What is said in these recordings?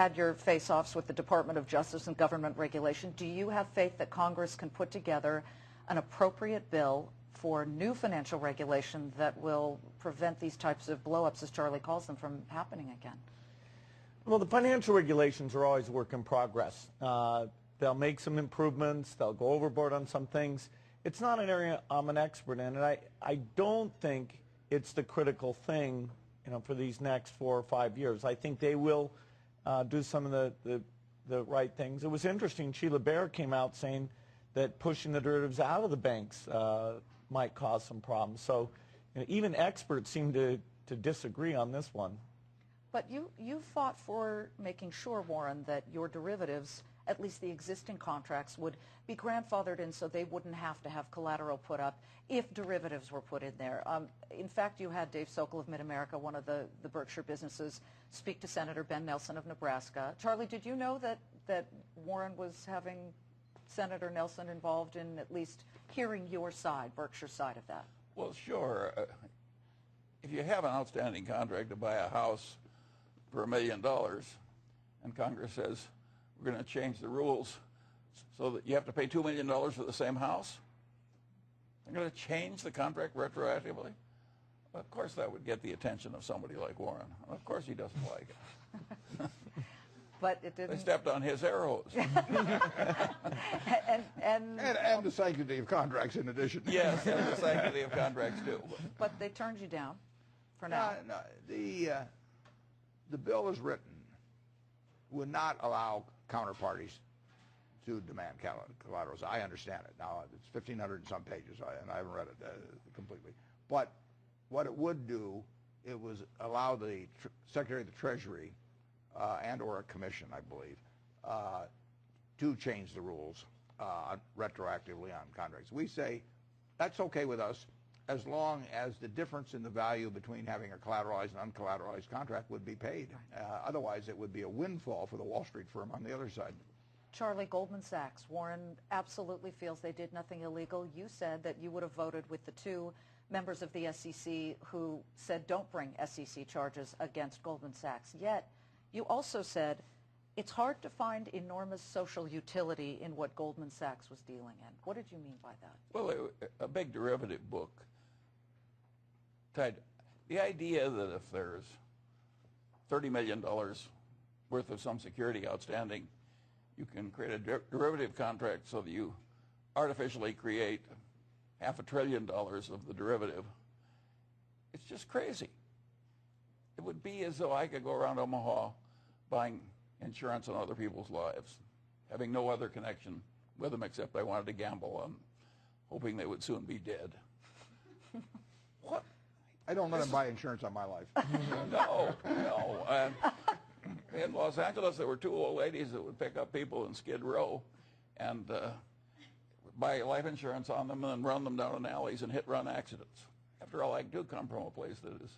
had your face-offs with the Department of Justice and government regulation. Do you have faith that Congress can put together an appropriate bill for new financial regulation that will prevent these types of blow-ups, as Charlie calls them, from happening again? Well, the financial regulations are always a work in progress. They'll make some improvements. They'll go overboard on some things. It's not an area I'm an expert in, and I don't think it's the critical thing, for these next 4 or 5 years. I think they will do some of the right things. It was interesting. Sheila Bair came out saying that pushing the derivatives out of the banks might cause some problems. So even experts seem to disagree on this one. But you fought for making sure, Warren, that your derivatives, at least the existing contracts, would be grandfathered in so they wouldn't have to have collateral put up if derivatives were put in there. In fact, you had Dave Sokol of Mid-America, one of the Berkshire businesses, speak to Senator Ben Nelson of Nebraska. Charlie, did you know that Warren was having Senator Nelson involved in at least hearing your side, Berkshire's side of that? Well, sure. If you have an outstanding contract to buy a house for $1 million, and Congress says we're going to change the rules so that you have to pay $2 million for the same house, they're going to change the contract retroactively. Well, of course, that would get the attention of somebody like Warren. Of course, he doesn't like it. But it didn't. They stepped on his arrows. and the sanctity of contracts in addition. Yes, and the sanctity of contracts too. But they turned you down for now. No, the bill as written would not allow counterparties to demand collaterals. I understand it. Now, it's 1,500 and some pages, and I haven't read it completely. But what it would do, it was allow the Secretary of the Treasury and or a commission, I believe, to change the rules retroactively on contracts. We say that's okay with us as long as the difference in the value between having a collateralized and uncollateralized contract would be paid. Otherwise, it would be a windfall for the Wall Street firm on the other side. Charlie, Goldman Sachs, Warren absolutely feels they did nothing illegal. You said that you would have voted with the two members of the SEC who said don't bring SEC charges against Goldman Sachs. Yet, you also said it's hard to find enormous social utility in what Goldman Sachs was dealing in. What did you mean by that? Well, a big derivative book. The idea that if there's $30 million worth of some security outstanding, you can create a derivative contract so that you artificially create $500 billion of the derivative. It's just crazy. It would be as though I could go around Omaha buying insurance on other people's lives, having no other connection with them except I wanted to gamble on hoping they would soon be dead. What? I don't let them buy insurance on my life. No. In Los Angeles, there were two old ladies that would pick up people in Skid Row and buy life insurance on them and then run them down in alleys and hit-run accidents. After all, I do come from a place that is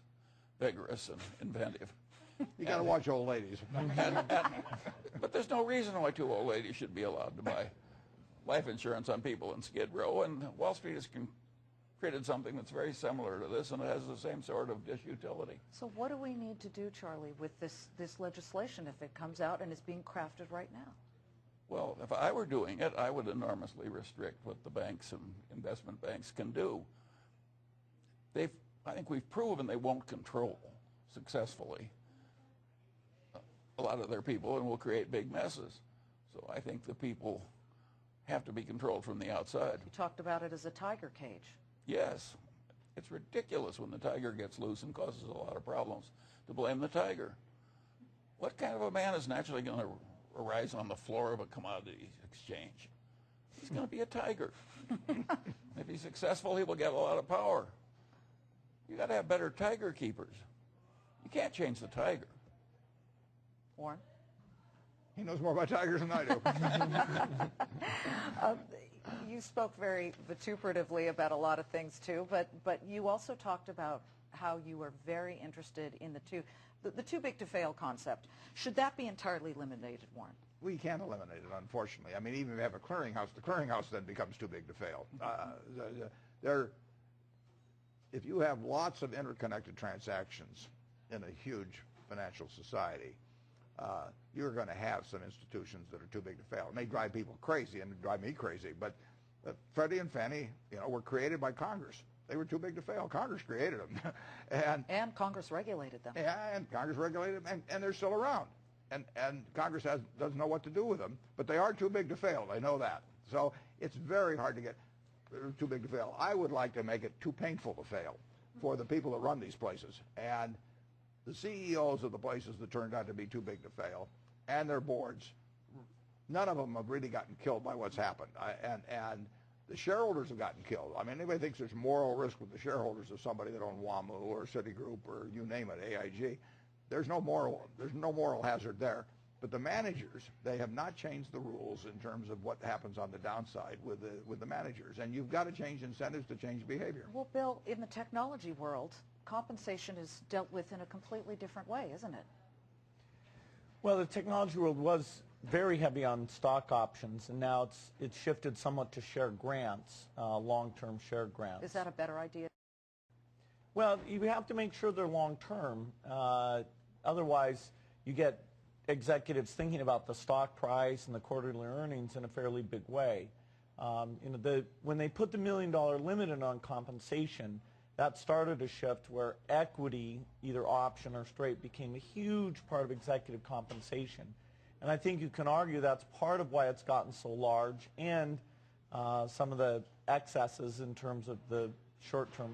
vigorous and inventive. You got to watch old ladies. But there's no reason why two old ladies should be allowed to buy life insurance on people in Skid Row, and Wall Street has created something that's very similar to this, and it has the same sort of disutility. So what do we need to do, Charlie, with this legislation if it comes out and is being crafted right now? Well, if I were doing it, I would enormously restrict what the banks and investment banks can do. I think we've proven they won't control successfully a lot of their people and will create big messes. So I think the people have to be controlled from the outside. You talked about it as a tiger cage. Yes. It's ridiculous when the tiger gets loose and causes a lot of problems to blame the tiger. What kind of a man is naturally going to arise on the floor of a commodity exchange? He's going to be a tiger. If he's successful, he will get a lot of power. You got to have better tiger keepers. You can't change the tiger. Warren? He knows more about tigers than I do. You spoke very vituperatively about a lot of things too, but you also talked about how you were very interested in the too big to fail concept. Should that be entirely eliminated, Warren? We can't eliminate it, unfortunately. I mean, even if you have a clearinghouse, the clearinghouse then becomes too big to fail. If you have lots of interconnected transactions in a huge financial society, you're going to have some institutions that are too big to fail. It may drive people crazy and drive me crazy, but Freddie and Fannie, were created by Congress. They were too big to fail. Congress created them. And Congress regulated them. Yeah, and Congress regulated them, and they're still around. And Congress doesn't know what to do with them, but they are too big to fail. They know that. So it's very hard to get too big to fail. I would like to make it too painful to fail for the people that run these places. And the CEOs of the places that turned out to be too big to fail and their boards, none of them have really gotten killed by what's happened. And the shareholders have gotten killed. I mean, anybody thinks there's moral risk with the shareholders of somebody that owned WAMU or Citigroup or you name it, AIG. There's no moral hazard there. But the managers, they have not changed the rules in terms of what happens on the downside with the managers. And you've got to change incentives to change behavior. Well, Bill, in the technology world, compensation is dealt with in a completely different way, isn't it? Well, the technology world was very heavy on stock options, and now it's shifted somewhat to share grants, long-term share grants. Is that a better idea? Well, you have to make sure they're long-term. Otherwise, you get executives thinking about the stock price and the quarterly earnings in a fairly big way. When they put the $1 million limit in on compensation, that started a shift where equity, either option or straight, became a huge part of executive compensation. And I think you can argue that's part of why it's gotten so large, and some of the excesses in terms of the short-term